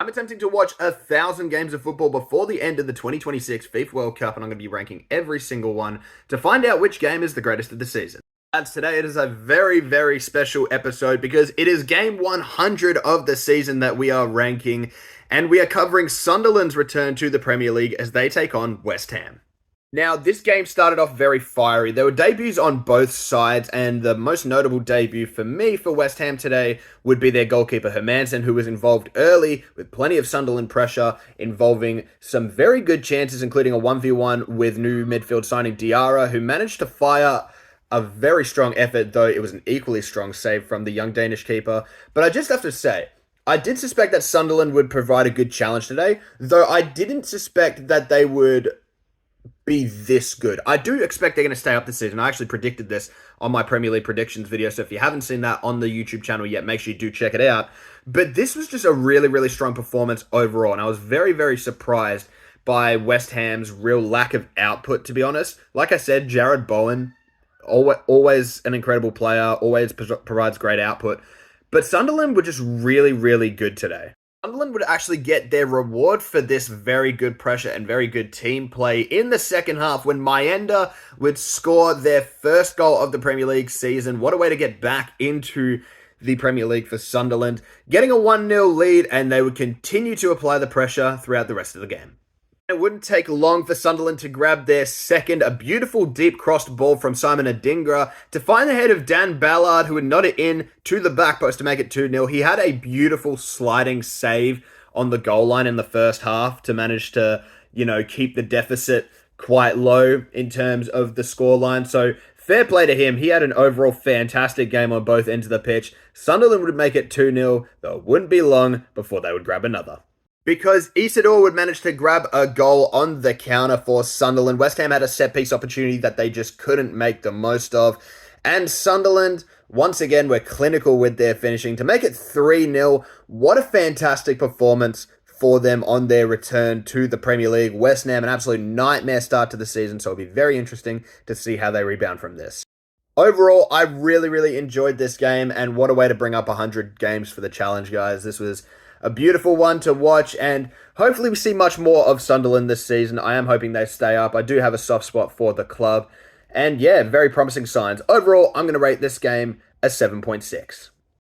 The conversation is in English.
I'm attempting to watch 1,000 games of football before the end of the 2026 FIFA World Cup, and I'm going to be ranking every single one to find out which game is the greatest of the season. Lads, today it is a very, very special episode because it is game 100 of the season that we are ranking, and we are covering Sunderland's return to the Premier League as they take on West Ham. Now, this game started off very fiery. There were debuts on both sides, and the most notable debut for me for West Ham today would be their goalkeeper Hermansen, who was involved early with plenty of Sunderland pressure, involving some very good chances, including a 1v1 with new midfield signing Diarra, who managed to fire a very strong effort, though it was an equally strong save from the young Danish keeper. But I just have to say, I did suspect that Sunderland would provide a good challenge today, though I didn't suspect that they would be this good. I do expect they're going to stay up this season. I actually predicted this on my Premier League predictions video, so if you haven't seen that on the YouTube channel yet, make sure you do check it out. But this was just a really, really strong performance overall, and I was very, very surprised by West Ham's real lack of output, to be honest. Like I said, Jared Bowen, always an incredible player, always provides great output. But Sunderland were just really, really good today. Sunderland would actually get their reward for this very good pressure and very good team play in the second half when Mayenda would score their first goal of the Premier League season. What a way to get back into the Premier League for Sunderland, getting a 1-0 lead, and they would continue to apply the pressure throughout the rest of the game. It wouldn't take long for Sunderland to grab their second, a beautiful deep crossed ball from Simon Adingra to find the head of Dan Ballard, who would nod it in to the back post to make it 2-0. He had a beautiful sliding save on the goal line in the first half to manage to, keep the deficit quite low in terms of the scoreline. So fair play to him. He had an overall fantastic game on both ends of the pitch. Sunderland would make it 2-0, though it wouldn't be long before they would grab another. Because Isidore would manage to grab a goal on the counter for Sunderland. West Ham had a set-piece opportunity that they just couldn't make the most of. And Sunderland, once again, were clinical with their finishing to make it 3-0. What a fantastic performance for them on their return to the Premier League. West Ham, an absolute nightmare start to the season, so it'll be very interesting to see how they rebound from this. Overall, I really, really enjoyed this game, and what a way to bring up 100 games for the challenge, guys. This was a beautiful one to watch, and hopefully we see much more of Sunderland this season. I am hoping they stay up. I do have a soft spot for the club, and yeah, very promising signs. Overall, I'm going to rate this game a 7.6.